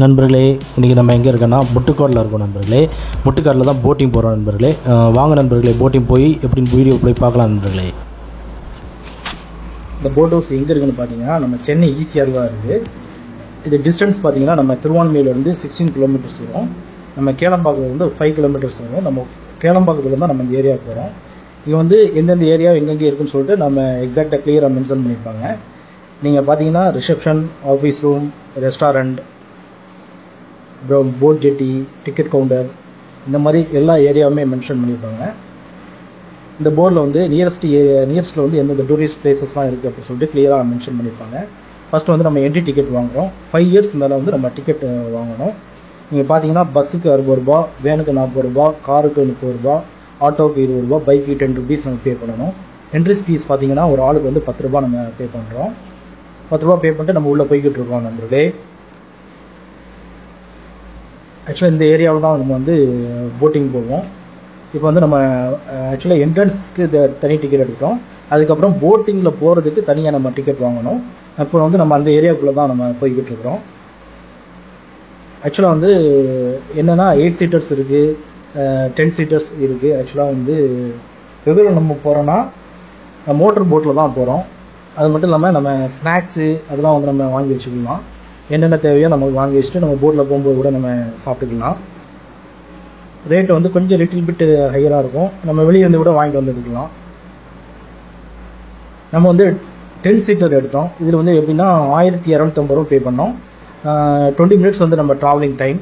நண்பர்களே, இன்றைக்கி நம்ம எங்கே இருக்கோன்னா முட்டுக்காட்டில் இருக்கோம் நண்பர்களே. முட்டுக்காட்டில் தான் போட்டிங் போகிறோம் நண்பர்களே. வாங்க நண்பர்களே, போட்டிங் போய் எப்படின்னு வீடியோ போய் பார்க்கலாம் நண்பர்களே. இந்த போட் ஹவுஸ் எங்கே இருக்குதுன்னு பார்த்தீங்கன்னா நம்ம சென்னை ஈசிஆர் தான் இருக்குது. இது டிஸ்டன்ஸ் பார்த்தீங்கன்னா நம்ம திருவான்மையிலேருந்து 16 கிலோமீட்டர்ஸ் வரும். நம்ம கேளம்பாக்கத்துலேருந்து 5 கிலோமீட்டர்ஸ் வரும். நம்ம கேளம்பாக்கத்துலேருந்து தான் நம்ம இந்த ஏரியாவுக்கு போகிறோம். இங்கே வந்து எந்தெந்த ஏரியா எங்கெங்கே இருக்குன்னு சொல்லிட்டு நம்ம எக்ஸாக்டாக கிளியராக மென்ஷன் பண்ணியிருப்பாங்க. நீங்கள் பார்த்தீங்கன்னா ரிசப்ஷன், ஆஃபீஸ் ரூம், ரெஸ்டாரண்ட், அப்புறம் போட் ஜெட்டி, டிக்கெட் கவுண்டர், இந்த மாதிரி எல்லா ஏரியாவுமே மென்ஷன் பண்ணியிருப்பாங்க. இந்த போர்டில் வந்து நியரஸ்ட்டில் வந்து எந்தெந்த டூரிஸ்ட் பிளேசஸ்லாம் இருக்குது அப்படின்னு சொல்லிட்டு கிளியராக மென்ஷன் பண்ணியிருப்பாங்க. ஃபஸ்ட்டு வந்து நம்ம என்ட்ரி டிக்கெட் வாங்குகிறோம். 5 இயர்ஸ் மேலே வந்து நம்ம டிக்கெட் வாங்கணும். நீங்கள் பார்த்தீங்கன்னா பஸ்ஸுக்கு 60 ரூபா, வேனுக்கு 40 ரூபா, காருக்கு 30 ரூபா, ஆட்டோவுக்கு 20 ரூபா, பைக்கு 10 ருபீஸ் நம்ம பே பண்ணணும். என்ட்ரிஸ் ஃபீஸ் பார்த்தீங்கன்னா ஒரு ஆளுக்கு வந்து 10 ரூபா நம்ம பே பண்ணுறோம். 10 ரூபா பே பண்ணிட்டு நம்ம உள்ளே போய்கிட்டு இருக்கோம் நண்பர்களே. ஆக்சுவலாக இந்த ஏரியாவில் தான் நம்ம வந்து போட்டிங் போவோம். இப்போ வந்து நம்ம ஆக்சுவலாக என்ட்ரன்ஸ்க்கு தனி டிக்கெட் எடுத்துட்டோம். அதுக்கப்புறம் போட்டிங்கில் போகிறதுக்கு தனியாக நம்ம டிக்கெட் வாங்கணும். இப்போ வந்து நம்ம அந்த ஏரியாவுக்குள்ளே தான் நம்ம போய்கிட்டு இருக்கிறோம். ஆக்சுவலாக வந்து என்னென்னா 8 சீட்டர்ஸ் இருக்குது, 10 சீட்டர்ஸ் இருக்குது. ஆக்சுவலாக வந்து எதில் நம்ம போகிறோன்னா மோட்டர் போட்டில் தான் போகிறோம். அது மட்டும் இல்லாமல் நம்ம ஸ்நாக்ஸு அதெல்லாம் வந்து நம்ம வாங்கி வச்சுக்கலாம். என்னென்ன தேவையோ நமக்கு வாங்கி வச்சுட்டு நம்ம போட்டில் போகும்போது கூட நம்ம சாப்பிட்டுக்கலாம். ரேட்டு வந்து கொஞ்சம் லிட்டில் பிட் ஹையராக இருக்கும். நம்ம வெளியே வந்து கூட வாங்கிட்டு வந்துக்கலாம். நம்ம வந்து 10 சீட்டர் எடுத்தோம். இதில் வந்து எப்படின்னா 1250 ரூபா பே பண்ணோம். 20 மினிட்ஸ் வந்து நம்ம ட்ராவலிங் டைம்.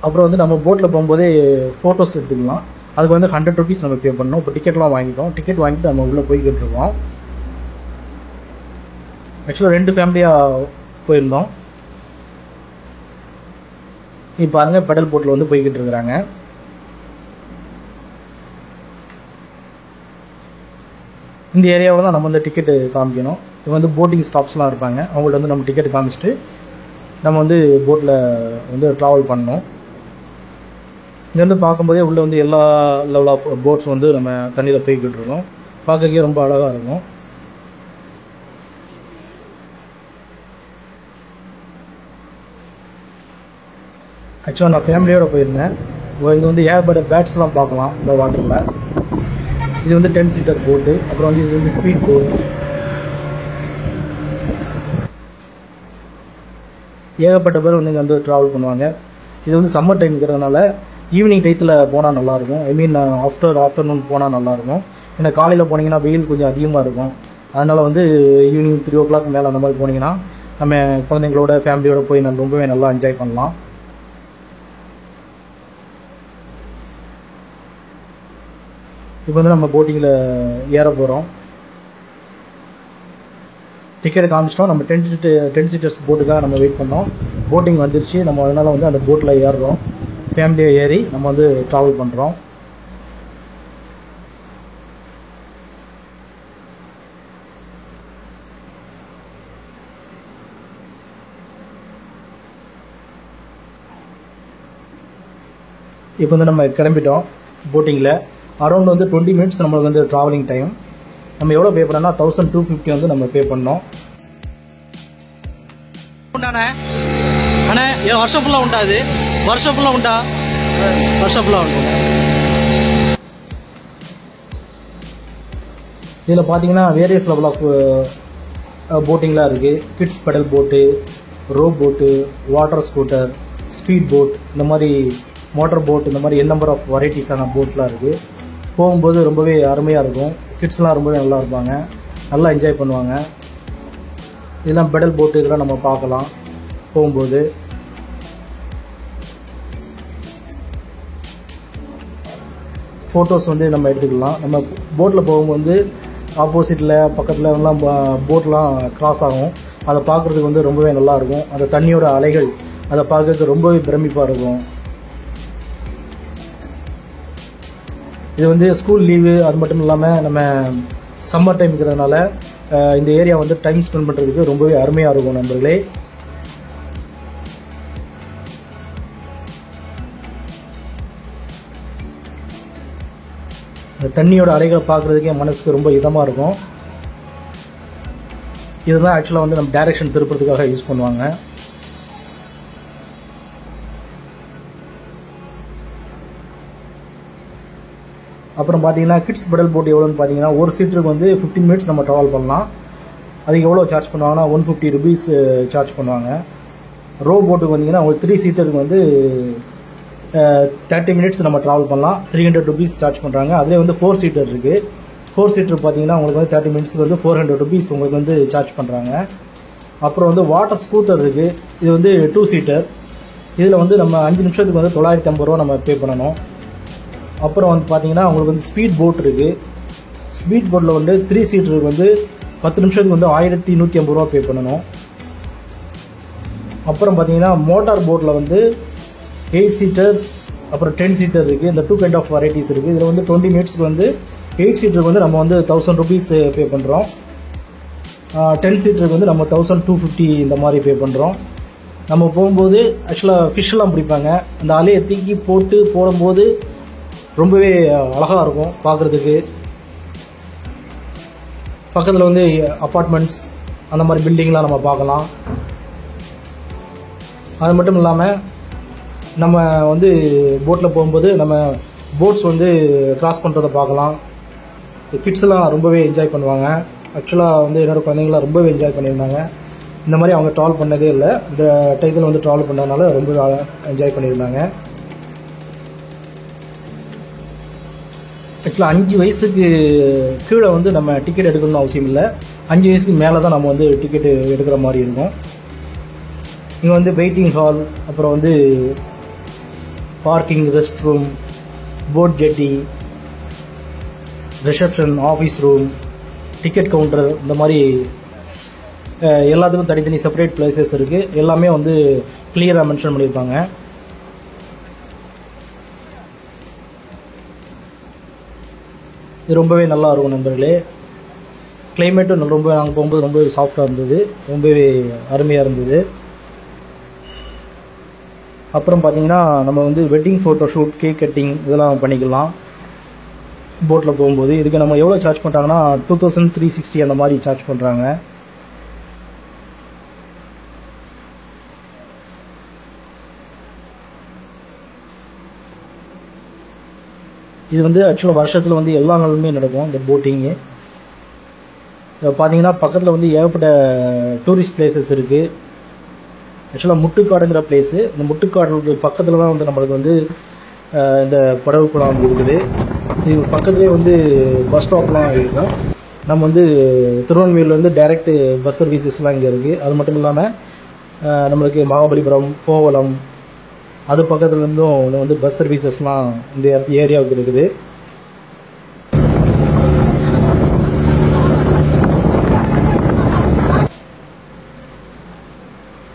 அப்புறம் வந்து நம்ம போட்டில் போகும்போதே ஃபோட்டோஸ் எடுத்துக்கலாம். அதுக்கு வந்து 100 ருபீஸ் நம்ம பே பண்ணோம். இப்போ டிக்கெட்லாம் வாங்கிட்டோம். டிக்கெட் வாங்கிட்டு நம்ம உள்ளே போய்கிட்டு இருக்கோம். ஆக்சுவலாக 2 ஃபேமிலியாக போயிருந்தோம். இப்போ பாருங்க பெடல் போட்டில் வந்து போய்கிட்டு இருக்கிறாங்க. இந்த ஏரியாவில் தான் நம்ம வந்து டிக்கெட்டு காமிக்கணும். இப்போ வந்து போட்டிங் ஸ்டாஃப்ஸ்லாம் இருப்பாங்க. அவங்கள்ட்ட வந்து நம்ம டிக்கெட் காமிச்சிட்டு நம்ம வந்து போட்டில் வந்து ட்ராவல் பண்ணணும். இங்கேருந்து பார்க்கும்போதே உள்ளே வந்து எல்லா லெவல் ஆஃப் போட்ஸ் வந்து நம்ம தண்ணியில் போய்கிட்டு இருக்கோம். பார்க்கறதுக்கே ரொம்ப அழகாக இருக்கும். ஆக்சுவலாக நான் ஃபேமிலியோடு போயிருந்தேன். இங்கே வந்து ஏகப்பட்ட பேட்ஸ்லாம் பார்க்கலாம் இந்த வாட்டரில். இது வந்து 10 சீட்டர் போட்டு. அப்புறம் வந்து இது வந்து ஸ்பீட் போட். ஏகப்பட்ட பேர் வந்து இங்கே வந்து ட்ராவல் பண்ணுவாங்க. இது வந்து சம்மர் டைம்ங்கிறதுனால ஈவினிங் டயத்தில் போனால் நல்லாயிருக்கும். ஐ மீன் ஆஃப்டர்நூன் போனால் நல்லாயிருக்கும். ஏன்னா காலையில் போனீங்கன்னா வெயில் கொஞ்சம் அதிகமாக இருக்கும். அதனால் வந்து ஈவினிங் 3 o'clock மேலே அந்த மாதிரி போனீங்கன்னா நம்ம குழந்தைங்களோட ஃபேமிலியோட போய் நம்ம ரொம்பவே நல்லா என்ஜாய் பண்ணலாம். இப்போ வந்து நம்ம போட்டிங்கில் ஏற போகிறோம். டிக்கெட் காமிச்சிட்டோம். நம்ம 10 சீட்டர்ஸ் போட்டுக்காக நம்ம வெயிட் பண்ணோம். போட்டிங் வந்துருச்சு. நம்ம அதனால் வந்து அந்த போட்டில் ஏறுறோம். ஃபேமிலியாக ஏறி நம்ம வந்து ட்ராவல் பண்ணுறோம். இப்போ வந்து நம்ம கிளம்பிட்டோம். போட்டிங்கில் அரௌண்ட் வந்து 20 மினிட்ஸ் நம்மளுக்கு வந்து ட்ராவலிங் டைம். நம்ம எவ்வளோ பே பண்ணோம்னா 1250 வந்து நம்ம பே பண்ணோம். உண்டானே அண்ணே, வருஷம் ஃபுல்லாக உண்டாது. வருஷம் ஃபுல்லாக உண்டா? வருஷம் ஃபுல்லாக உண்டு. இதில் பார்த்தீங்கன்னா வேரியஸ் லெவல் ஆஃப் போட்டிங்லாம் இருக்குது. கிட்ஸ் பெடல் போட்டு, ரோப் போட்டு, வாட்டர் ஸ்கூட்டர், ஸ்பீட் போட், இந்த மாதிரி மோட்டர் போட், இந்த மாதிரி நம்பர் ஆஃப் வெரைட்டிஸான போட்லாம் இருக்குது. போகும்போது ரொம்பவே அருமையாக இருக்கும். கிட்ஸ்லாம் ரொம்பவே நல்லா இருப்பாங்க, நல்லா என்ஜாய் பண்ணுவாங்க. இதெல்லாம் பெடல் போட்டு இதெல்லாம் நம்ம பார்க்கலாம் போகும்போது. ஃபோட்டோஸ் வந்து நம்ம எடுத்துக்கலாம். நம்ம போட்டில் போகும்போது ஆப்போசிட்டில் பக்கத்தில் எல்லாம் போட்லாம் கிராஸ் ஆகும். அதை பார்க்குறதுக்கு வந்து ரொம்பவே நல்லாயிருக்கும். அந்த தண்ணியோட அலைகள் அதை பார்க்கறதுக்கு ரொம்பவே பிரமிப்பாக இருக்கும். இது வந்து ஸ்கூல் லீவு அது மட்டும் இல்லாமல் நம்ம சம்மர் டைம்ங்கிறதுனால இந்த ஏரியா வந்து டைம் ஸ்பெண்ட் பண்ணுறதுக்கு ரொம்பவே அருமையாக இருக்கும் நண்பர்களே. அந்த தண்ணியோட அலைகளை பார்க்குறதுக்கே மனசுக்கு ரொம்ப இதமாக இருக்கும். இதுதான் ஆக்சுவலாக வந்து நம்ம டைரக்ஷன் திருப்புறதுக்காக யூஸ் பண்ணுவாங்க. அப்புறம் பார்த்தீங்கன்னா கிட்ஸ் பெடல் போட் எவ்வளோன்னு பார்த்தீங்கன்னா ஒரு சீட்டருக்கு வந்து 15 மினிட்ஸ் நம்ம ட்ராவல் பண்ணலாம். அதுக்கு எவ்வளோ சார்ஜ் பண்ணுவாங்கன்னா 150 rupees சார்ஜ் பண்ணுவாங்க. ரோ போட்டுக்கு வந்தீங்கன்னா உங்களுக்கு 3 சீட்டருக்கு வந்து 30 மினிட்ஸ் நம்ம ட்ராவல் பண்ணலாம், 300 rupees சார்ஜ் பண்ணுறாங்க. அதிலே வந்து 4 சீட்டர் இருக்குது. 4 சீட்டர் பார்த்தீங்கன்னா உங்களுக்கு வந்து 30 மினிட்ஸ்க்கு வந்து 400 rupees உங்களுக்கு வந்து சார்ஜ் பண்ணுறாங்க. அப்புறம் வந்து வாட்டர் ஸ்கூட்டர் இருக்குது. இது வந்து 2 சீட்டர். இதில் வந்து நம்ம 5 நிமிஷத்துக்கு வந்து 950 ரூபா நம்ம பே பண்ணணும். அப்புறம் வந்து பார்த்தீங்கன்னா உங்களுக்கு வந்து ஸ்பீட் போட் இருக்குது. ஸ்பீட் போட்டில் வந்து 3 சீட்டருக்கு வந்து 10 நிமிஷத்துக்கு வந்து 1150 ரூபா பே பண்ணணும். அப்புறம் பார்த்தீங்கன்னா மோட்டார் போட்டில் வந்து 8 சீட்டர் அப்புறம் 10 சீட்டர் இருக்குது. இந்த 2 கைண்ட் ஆஃப் வெரைட்டிஸ் இருக்குது. இதில் வந்து 20 மினிட்ஸ்க்கு வந்து 8 சீட்டருக்கு வந்து நம்ம வந்து 1000 rupees பே பண்ணுறோம். 10 சீட்டருக்கு வந்து நம்ம 1250 இந்த மாதிரி பே பண்ணுறோம். நம்ம போகும்போது ஆக்சுவலாக ஃபிஷ்ஷெல்லாம் பிடிப்பாங்க. அந்த அலையை தூக்கி போட்டு போடும்போது ரொம்பவே அழகாக இருக்கும் பார்க்குறதுக்கு. பக்கத்தில் வந்து அப்பார்ட்மெண்ட்ஸ் அந்த மாதிரி பில்டிங்லாம் நம்ம பார்க்கலாம். அது மட்டும் இல்லாமல் நம்ம வந்து போட்டில் போகும்போது நம்ம போட்ஸ் வந்து கிராஸ் பண்ணுறதை பார்க்கலாம். கிட்ஸ்லாம் ரொம்பவே என்ஜாய் பண்ணுவாங்க. ஆக்சுவலாக வந்து என்னோடய குழந்தைங்களாம் ரொம்பவே என்ஜாய் பண்ணியிருந்தாங்க. இந்த மாதிரி அவங்க ட்ராவல் பண்ணதே இல்லை. இந்த டைத்தில் வந்து ட்ராவல் பண்ணதுனால ரொம்ப என்ஜாய் பண்ணியிருந்தாங்க. ஆக்சுவலாக 5 வயசுக்கு கீழே வந்து நம்ம டிக்கெட் எடுக்கணும்னு அவசியம் இல்லை. 5 வயசுக்கு மேலே தான் நம்ம வந்து டிக்கெட்டு எடுக்கிற மாதிரி இருக்கும். இங்கே வந்து வெயிட்டிங் ஹால், அப்புறம் வந்து parking, rest room, boat jetty, reception, office room, ticket counter, இந்த மாதிரி எல்லாத்துக்கும் தனித்தனி செப்பரேட் பிளேசஸ் இருக்குது. எல்லாமே வந்து கிளியராக மென்ஷன் பண்ணியிருப்பாங்க. இது ரொம்பவே நல்லா இருக்கும் நண்பர்களே. கிளைமேட்டும் ரொம்ப நாங்கள் போகும்போது ரொம்பவே சாஃப்டாக இருந்தது, ரொம்பவே அருமையாக இருந்தது. அப்புறம் பார்த்தீங்கன்னா நம்ம வந்து wedding photo shoot, cake cutting இதெல்லாம் பண்ணிக்கலாம் போட்டில் போகும்போது. இதுக்கு நம்ம எவ்வளோ சார்ஜ் பண்ணுறாங்கன்னா 2360 அந்த மாதிரி சார்ஜ் பண்ணுறாங்க. இது வந்து ஆக்சுவலாக வருஷத்தில் வந்து எல்லா நாளுமே நடக்கும் இந்த போட்டிங்கு. பார்த்தீங்கன்னா பக்கத்தில் வந்து ஏகப்பட்ட டூரிஸ்ட் பிளேசஸ் இருக்குது. ஆக்சுவலாக முட்டுக்காடுங்கிற பிளேஸு. இந்த முட்டுக்காடு பக்கத்தில் தான் வந்து நம்மளுக்கு வந்து இந்த படகு குளம் இருக்குது. இது பக்கத்துலேயே வந்து பஸ் ஸ்டாப்லாம் இருக்கும். நம்ம வந்து திருநெல்வேலியிலேருந்து டைரக்ட் பஸ் சர்வீசஸ்லாம் இங்கே இருக்குது. அது மட்டும் இல்லாமல் நம்மளுக்கு மகாபலிபுரம், கோவளம் அது பக்கத்துலேருந்தும் வந்து பஸ் சர்வீசஸ்லாம் இந்த ஏரியாவுக்கு இருக்குது.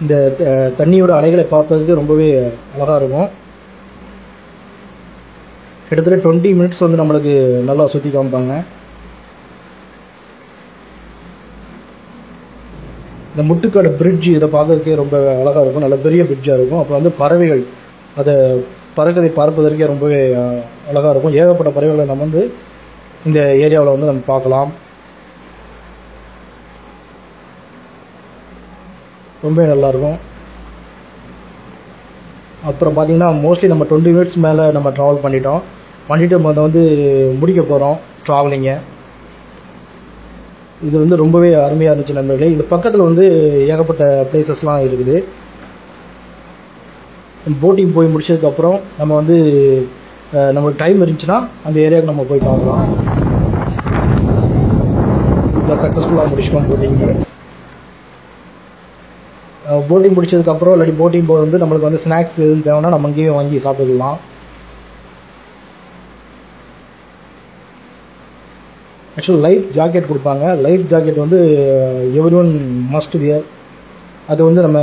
இந்த தண்ணியோட அலைகளை பார்ப்பதுக்கு ரொம்பவே அழகாக இருக்கும். கிட்டத்தட்ட 20 மினிட்ஸ் வந்து நம்மளுக்கு நல்லா சுற்றி காமிப்பாங்க. இந்த முட்டுக்காடு பிரிட்ஜ் இதை பார்க்கறதுக்கே ரொம்ப அழகாக இருக்கும். நல்ல பெரிய பிரிட்ஜாக இருக்கும். அப்புறம் வந்து பறவைகள் அதை பறக்கதை பார்ப்பதற்கே ரொம்பவே அழகாக இருக்கும். ஏகப்பட்ட பறவைகளை நம்ம வந்து இந்த ஏரியாவில் வந்து நம்ம பார்க்கலாம். ரொம்ப நல்லாயிருக்கும். அப்புறம் பார்த்திங்கன்னா மோஸ்ட்லி நம்ம 20 மினிட்ஸ் மேலே நம்ம ட்ராவல் பண்ணிவிட்டு நம்ம அதை வந்து முடிக்க போகிறோம் ட்ராவலிங்கை. இது வந்து ரொம்பவே அருமையாக இருந்துச்சு நண்பர்களே. இது பக்கத்தில் வந்து ஏகப்பட்ட பிளேசஸ்லாம் இருக்குது. போட்டிங் போய் முடிச்சதுக்கப்புறம் நம்ம வந்து நம்மளுக்கு டைம் இருந்துச்சுன்னா அந்த ஏரியாவுக்கு நம்ம போய் பார்க்கலாம். இப்போ சக்ஸஸ்ஃபுல்லாக முடிச்சிட்டோம் போட்டிங்கு. போட்டிங் முடிச்சதுக்கப்புறம் இல்லாட்டி போட்டிங் போது வந்து நம்மளுக்கு வந்து ஸ்நாக்ஸ் எதுவும் தேவைன்னா நம்ம அங்கேயும் வாங்கி சாப்பிட்டுக்கலாம். ஆக்சுவலாக லைஃப் ஜாக்கெட் கொடுப்பாங்க. லைஃப் ஜாக்கெட் வந்து எவ்ரி ஒன் மஸ்ட் வியர். அது வந்து நம்ம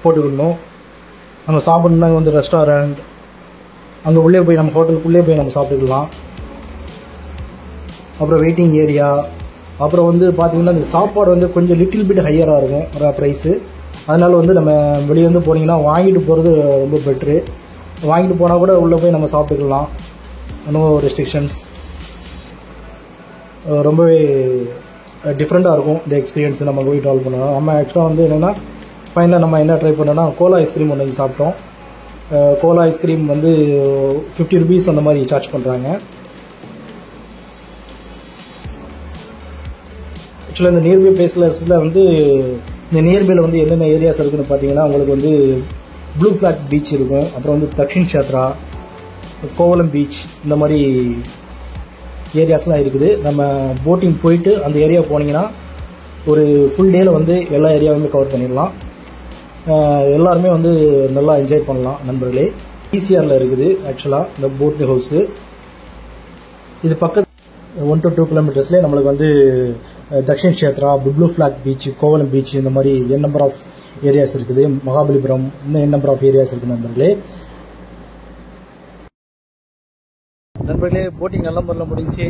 போட்டுக்கணும். நம்ம சாப்பிட்ணுன்னா வந்து ரெஸ்டாரண்ட் அங்கே உள்ளே போய் நம்ம ஹோட்டலுக்குள்ளே போய் நம்ம சாப்பிட்டுக்கலாம். அப்புறம் வெயிட்டிங் ஏரியா. அப்புறம் வந்து பார்த்திங்கன்னா இந்த சாப்பாடு வந்து கொஞ்சம் லிட்டில் பிட் ஹையராக இருக்கும் ப்ரைஸு. அதனால் வந்து நம்ம வெளியே வந்து போனீங்கன்னா வாங்கிட்டு போகிறது ரொம்ப பெட்ரு. வாங்கிட்டு போனால் கூட உள்ளே போய் நம்ம சாப்பிட்டுக்கலாம். No restrictions. ரொம்பவே டிஃப்ரெண்ட்டாக இருக்கும் இந்த எக்ஸ்பீரியன்ஸ் நம்ம போய் ட்ராவல் பண்ணலாம். நம்ம ஆக்சுவலாக வந்து என்னென்னா ஃபைனலாக நம்ம என்ன ட்ரை பண்ணோன்னா கோலா ஐஸ்கிரீம் ஒன்று சாப்பிட்டோம். கோலா ஐஸ்கிரீம் வந்து 50 rupees அந்த மாதிரி சார்ஜ் பண்ணுறாங்க. ஆக்சுவலாக இந்த நியர்பை பிளேஸில் வந்து இந்த நியர்பையில் வந்து என்னென்ன ஏரியாஸ் இருக்குதுன்னு பார்த்தீங்கன்னா உங்களுக்கு வந்து ப்ளூ ஃப்ளாக் பீச் இருக்கும், அப்புறம் வந்து தக்ஷின் சாத்ரா, கோவலம் பீச், இந்த மாதிரி ஏரியாஸ்லாம் இருக்குது. நம்ம போட்டிங் போயிட்டு அந்த ஏரியா போனீங்கன்னா ஒரு ஃபுல் டேயில் வந்து எல்லா ஏரியாவுமே கவர் பண்ணிடலாம். எல்லாருமே வந்து நல்லா என்ஜாய் பண்ணலாம் நண்பர்களே. ஈசிஆரில் இருக்குது ஆக்சுவலாக இந்த போட் ஹவுஸு. இது பக்கத்து 1 to 2 kilometers நம்மளுக்கு வந்து Dakshin Kshetra, blue flag beach, Kovalam beach, இந்த மாதிரி என் நம்பர் ஆஃப் ஏரியாஸ் இருக்குது. மகாபலிபுரம், இன்னும் என் நம்பர் ஆஃப் ஏரியாஸ் இருக்குது நண்பர்களே. போட்டிங் நல்ல முறையில் முடிஞ்சு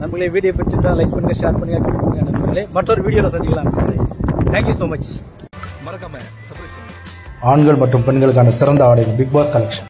நண்பர்களே. வீடியோ பிடிச்சிருந்தா லைக் பண்ணுங்க, ஷேர் பண்ணுங்க, கமெண்ட் பண்ணுங்க நண்பர்களே. மற்றொரு வீடியோவில் சந்திக்கலாம் நண்பர்களே. Thank you so much. மறக்காம சப்ஸ்கிரைப் பண்ணுங்க. ஆண்கள் மற்றும் பெண்களுக்கான சிறந்த ஆடைகள் பிக் பாஸ் கலெக்ஷன்.